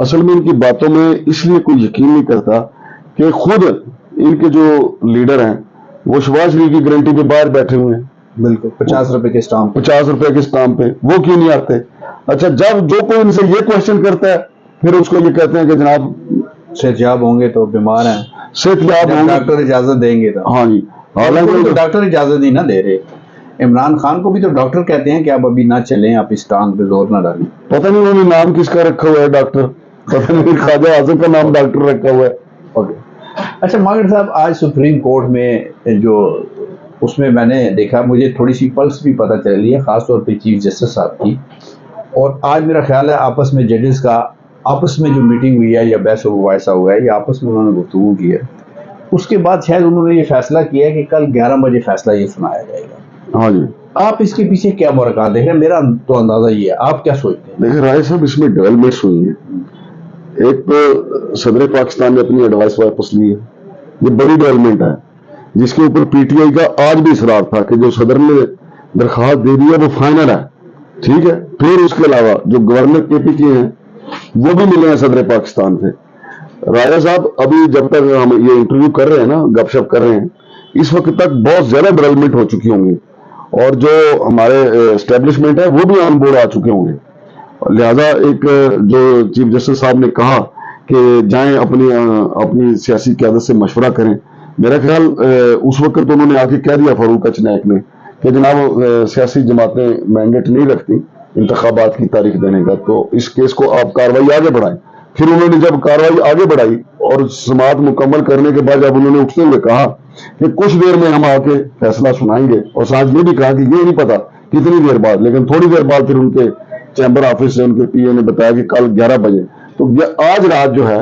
اصل میں ان کی باتوں میں اس لیے کوئی یقین نہیں کرتا کہ خود ان کے جو لیڈر ہیں وہ شہباز شریف کی گارنٹی پہ باہر بیٹھے ہوئے ہیں. بالکل 50 روپے کے اسٹامپ 50 روپے کے اسٹامپ پہ وہ کیوں نہیں آتے؟ اچھا جب جو کوئی ان سے یہ کوشچن کرتا ہے پھر اس کو یہ کہتے ہیں کہ جناب صحتیاب ہوں گے تو بیمار ہیں، صحتیاب ہوں گے. ڈاکٹر اجازت دیں گے تو. ہاں جی، حالانکہ ڈاکٹر اجازت نہیں نہ دے رہے. عمران خان کو بھی تو ڈاکٹر کہتے ہیں کہ آپ ابھی نہ چلیں، آپ اس ٹانگ پہ زور نہ ڈالیں. پتہ نہیں انہوں نے نام کس کا رکھا ہوا ہے ڈاکٹر، پتہ نہیں خواجہ اعظم کا نام ڈاکٹر رکھا ہوا ہے. اچھا ماگر صاحب، آج سپریم کورٹ میں جو اس میں نے دیکھا، مجھے تھوڑی سی پلس بھی پتہ چلی ہے، خاص طور پہ چیف جسٹس صاحب کی. اور آج میرا خیال ہے آپس میں ججز کا آپس میں جو میٹنگ ہوئی ہے یا بحث و مباحثہ ہوا ہے، یا آپس میں انہوں نے گفتگو کی ہے. اس کے بعد شاید انہوں نے یہ فیصلہ کیا ہے کہ کل 11 بجے فیصلہ یہ سنایا جائے گا. ہاں جی، آپ اس کے پیچھے کیا مراکز دیکھ رہے ہیں؟ میرا تو اندازہ یہ ہے، آپ کیا سوچتے ہیں؟ دیکھیں رائے صاحب، اس میں ڈیولپمنٹس ہوئی ہیں. ایک تو صدر پاکستان نے اپنی ایڈوائس واپس لی ہے، یہ بڑی ڈیولپمنٹ ہے، جس کے اوپر پی ٹی آئی کا آج بھی اصرار تھا کہ جو صدر نے درخواست دے دی ہے وہ فائنل ہے. ٹھیک ہے، پھر اس کے علاوہ جو گورنر کے پی کے ہیں وہ بھی ملے ہیں صدر پاکستان سے. راجہ صاحب ابھی جب تک ہم یہ انٹرویو کر رہے ہیں نا، گپ شپ کر رہے ہیں، اس وقت تک بہت زیادہ ڈیولپمنٹ ہو چکی ہوں گی اور جو ہمارے اسٹیبلشمنٹ ہے وہ بھی آن بورڈ آ چکے ہوں گے. لہذا ایک جو چیف جسٹس صاحب نے کہا کہ جائیں اپنی سیاسی قیادت سے مشورہ کریں، میرا خیال اس وقت تو انہوں نے آ کے کہہ دیا فاروق اچ نائک نے کہ جناب سیاسی جماعتیں مینڈیٹ نہیں رکھتی انتخابات کی تاریخ دینے کا، تو اس کیس کو آپ کاروائی آگے بڑھائیں. پھر انہوں نے جب کاروائی آگے بڑھائی اور سماعت مکمل کرنے کے بعد جب انہوں نے اٹھتے ہوئے کہا کہ کچھ دیر میں ہم آ کے فیصلہ سنائیں گے، اور ساتھ یہ بھی کہا کہ یہ نہیں پتا کتنی دیر بعد، لیکن تھوڑی دیر بعد پھر ان کے چیمبر آفس سے ان کے پی اے نے بتایا کہ کل 11 بجے. تو آج رات جو ہے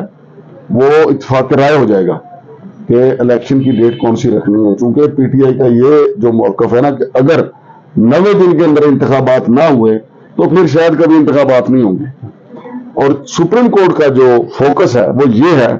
وہ اتفاق رائے ہو جائے گا کہ الیکشن کی ڈیٹ کون سی رکھنی ہے. چونکہ پی ٹی آئی کا یہ جو موقف ہے نا کہ اگر 90 دن کے اندر انتخابات نہ ہوئے تو پھر شاید کبھی انتخابات نہیں ہوں گے. اور سپریم کورٹ کا جو فوکس ہے وہ یہ ہے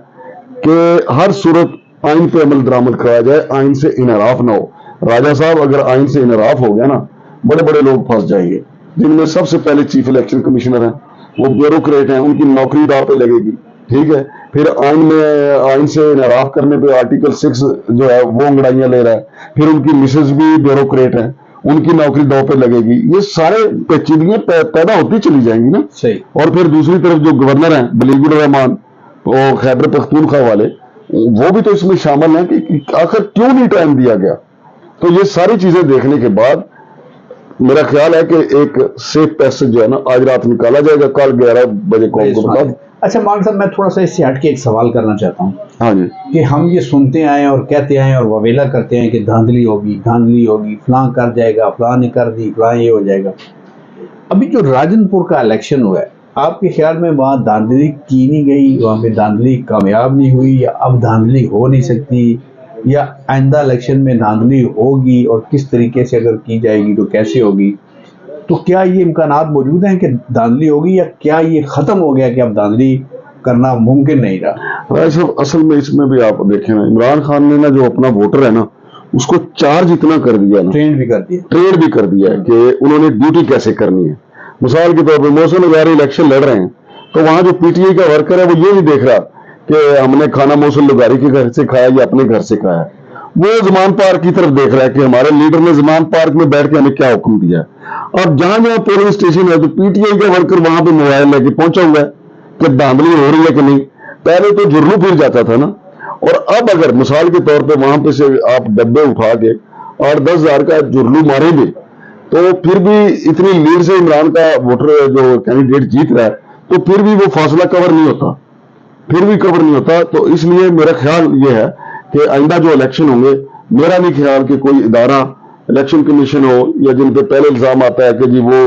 کہ ہر صورت آئین پہ عمل درآمد کرایا جائے، آئین سے انحراف نہ ہو. راجہ صاحب اگر آئین سے انحراف ہو گیا نا، بڑے بڑے لوگ پھنس جائیں گے، جن میں سب سے پہلے چیف الیکشن کمشنر ہیں، وہ بیوروکریٹ ہیں، ان کی نوکری داؤ پہ لگے گی. ٹھیک ہے، پھر آئین سے انحراف کرنے پہ آرٹیکل 6 جو ہے وہ انگڑائیاں لے رہا ہے، پھر ان کی مسز بھی بیوروکریٹ ہیں، ان کی نوکری داؤ پہ لگے گی. یہ سارے پیچیدگیاں پیدا ہوتی چلی جائیں گی نا. صحیح. اور پھر دوسری طرف جو گورنر ہیں بلیگ الرحمان اور خیبر پختونخوا والے، وہ بھی تو اس میں شامل ہیں کہ آخر کیوں نہیں ٹائم دیا گیا. تو یہ ساری چیزیں دیکھنے کے بعد میرا خیال ہے کہ ایک سیف پیسج جو ہے نا آج رات نکالا جائے گا، کل 11 بجے قوم کو بتا. اچھا مان صاحب، میں تھوڑا سا اس سے ہٹ کے ایک سوال کرنا چاہتا ہوں. ہاں جی، کہ ہم یہ سنتے آئے اور کہتے آئے اور وویلا کرتے ہیں کہ دھاندلی ہوگی، دھاندلی ہوگی، فلاں کر جائے گا، فلاں نے کر دی، فلاں یہ ہو جائے گا. ابھی جو راجن پور کا الیکشن ہوا ہے، آپ کے خیال میں وہاں دھاندلی کی نہیں گئی، وہاں پہ دھاندلی کامیاب نہیں ہوئی، یا اب دھاندلی ہو نہیں سکتی، یا آئندہ الیکشن میں دھاندلی ہوگی اور کس طریقے سے اگر کی جائے گی تو کیسے ہوگی؟ تو کیا یہ امکانات موجود ہیں کہ دھاندلی ہوگی، یا کیا یہ ختم ہو گیا کہ اب دھاندلی کرنا ممکن نہیں رہا؟ اصل میں اس میں بھی آپ دیکھیں نا، عمران خان نے نا جو اپنا ووٹر ہے نا اس کو چارج اتنا کر دیا نا، ٹرینڈ بھی کر دیا ہے کہ انہوں نے ڈیوٹی کیسے کرنی ہے. مثال کے طور پہ محسن نظاری الیکشن لڑ رہے ہیں تو وہاں جو پی ٹی آئی کا ورکر ہے وہ یہ نہیں دیکھ رہا کہ ہم نے کھانا محسن نظاری کے گھر سے کھایا یا اپنے گھر سے کھایا، وہ زمان پارک کی طرف دیکھ رہا ہے کہ ہمارے لیڈر نے زمان پارک میں بیٹھ کے ہمیں کیا حکم دیا ہے. اور جہاں جہاں پولنگ اسٹیشن ہے تو پی ٹی آئی کا ورکر وہاں پہ موبائل لے کے پہنچا ہوا ہے کہ دھاندلی ہو رہی ہے کہ نہیں. پہلے تو جرلو پھر جاتا تھا نا، اور اب اگر مثال کے طور پہ وہاں پہ سے آپ ڈبے اٹھا کے اور 10,000 کا جرلو ماریں گے تو پھر بھی اتنی لیڈ سے عمران کا ووٹر جو کینڈیڈیٹ جیت رہا ہے تو پھر بھی وہ فاصلہ کور نہیں ہوتا. تو اس لیے میرا خیال یہ ہے کہ آئندہ جو الیکشن ہوں گے، میرا نہیں خیال کہ کوئی ادارہ الیکشن کمیشن ہو یا جن پہ پہلے الزام آتا ہے کہ جی وہ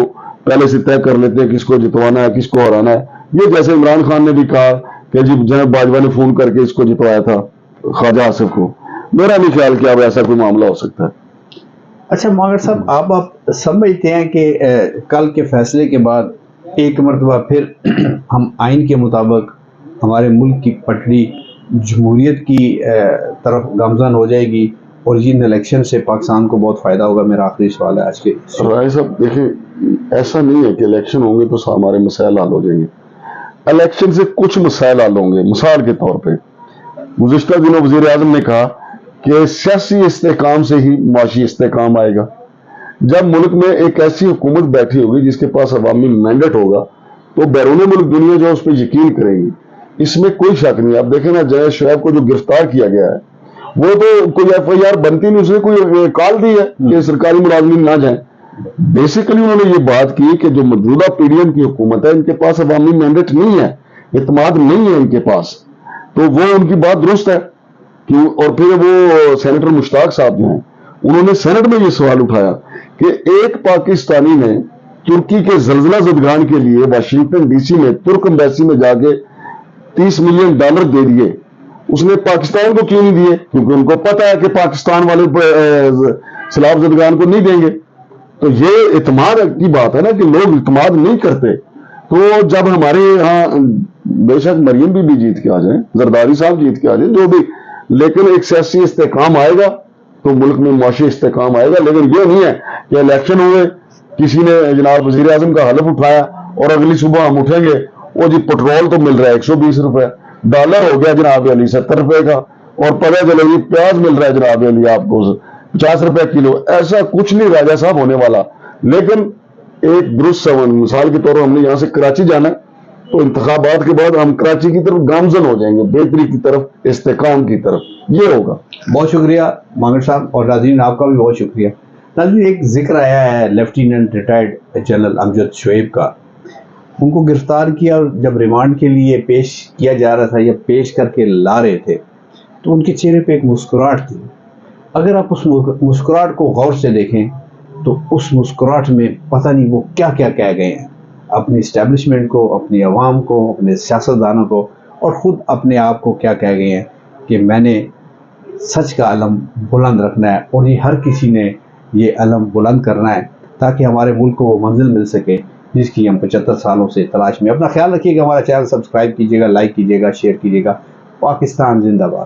پہلے سے طے کر لیتے ہیں کس کو جتوانا ہے کس کو ہرانا ہے. یہ جیسے عمران خان نے بھی کہا کہ جی جناب باجوہ نے فون کر کے اس کو جتوایا تھا خواجہ آصف کو، میرا نہیں خیال کہ اب ایسا کوئی معاملہ ہو سکتا ہے. اچھا ماگر صاحب، آپ سمجھتے ہیں کہ کل کے فیصلے کے بعد ایک مرتبہ پھر ہم آئین کے مطابق ہمارے ملک کی پٹڑی جمہوریت کی طرف گامزن ہو جائے گی اور ان الیکشن سے پاکستان کو بہت فائدہ ہوگا؟ میرا آخری سوال ہے آج کے. رائے صاحب دیکھیں، ایسا نہیں ہے کہ الیکشن ہوں گے تو ہمارے مسائل حل ہو جائیں گے. الیکشن سے کچھ مسائل حل ہوں گے. مثال کے طور پہ گزشتہ دنوں وزیر اعظم نے کہا کہ سیاسی استحکام سے ہی معاشی استحکام آئے گا. جب ملک میں ایک ایسی حکومت بیٹھی ہوگی جس کے پاس عوامی مینڈیٹ ہوگا تو بیرون ملک دنیا جو اس پہ یقین کرے گی. اس میں کوئی شک نہیں. آپ دیکھیں نا جنید شعیب کو جو گرفتار کیا گیا ہے وہ تو کوئی ایف آئی آر بنتی نہیں, اس نے کوئی کال دی ہے کہ سرکاری ملازمین نہ جائیں. بیسیکلی انہوں نے یہ بات کی کہ جو موجودہ پی ڈی ایم کی حکومت ہے ان کے پاس عوامی مینڈیٹ نہیں ہے, اعتماد نہیں ہے ان کے پاس. تو وہ ان کی بات درست ہے. اور پھر وہ سینیٹر مشتاق صاحب جو ہیں انہوں نے سینٹ میں یہ سوال اٹھایا کہ ایک پاکستانی نے ترکی کے زلزلہ زدگان کے لیے واشنگٹن ڈی سی میں ترک ایمبیسی میں جا کے $30 ملین دے دیے, اس نے پاکستان کو کیوں نہیں دیے؟ کیونکہ ان کو پتا ہے کہ پاکستان والے سیلاب زدگان کو نہیں دیں گے. تو یہ اعتماد کی بات ہے نا کہ لوگ اعتماد نہیں کرتے. تو جب ہمارے یہاں بے شک مریم بھی جیت کے آ جائیں, زرداری صاحب جیت کے آ جائیں, جو بھی, لیکن ایک سیاسی استحکام آئے گا تو ملک میں معاشی استحکام آئے گا. لیکن یہ نہیں ہے کہ الیکشن ہوئے, کسی نے جناب وزیر اعظم کا حلف اٹھایا اور اگلی صبح ہم اٹھیں گے وہ جی پٹرول تو مل رہا ہے 120 روپے, ڈالر ہو گیا جناب علی 70 روپے کا, اور پتہ چلے گی پیاز مل رہا ہے جناب علی آپ کو 50 روپے کلو. ایسا کچھ نہیں راجہ صاحب ہونے والا. لیکن ایک درست مثال کے طور پر ہم نے یہاں سے کراچی جانا ہے تو انتخابات کے بعد ہم کراچی کی طرف گامزن ہو جائیں گے, بہتری کی طرف, استحکام کی طرف. یہ ہوگا. بہت شکریہ مانگڑ صاحب, اور ناظرین آپ کا بھی بہت شکریہ. ناظرین ایک ذکر آیا ہے لیفٹیننٹ ریٹائرڈ جنرل امجد شعیب کا. ان کو گرفتار کیا اور جب ریمانڈ کے لیے پیش کیا جا رہا تھا یا پیش کر کے لا رہے تھے تو ان کے چہرے پہ ایک مسکراہٹ تھی. اگر آپ اس مسکراہٹ کو غور سے دیکھیں تو اس مسکراہٹ میں پتہ نہیں وہ کیا کیا کہہ گئے ہیں اپنی اسٹیبلشمنٹ کو, اپنی عوام کو, اپنے سیاستدانوں کو, اور خود اپنے آپ کو کیا کہہ گئے ہیں کہ میں نے سچ کا علم بلند رکھنا ہے اور یہ ہر کسی نے یہ علم بلند کرنا ہے تاکہ ہمارے ملک کو وہ منزل مل سکے جس کی ہم 75 سالوں سے تلاش میں. اپنا خیال رکھیے گا, ہمارا چینل سبسکرائب کیجیے گا, لائک کیجیے گا, شیئر کیجیے گا. پاکستان زندہ باد.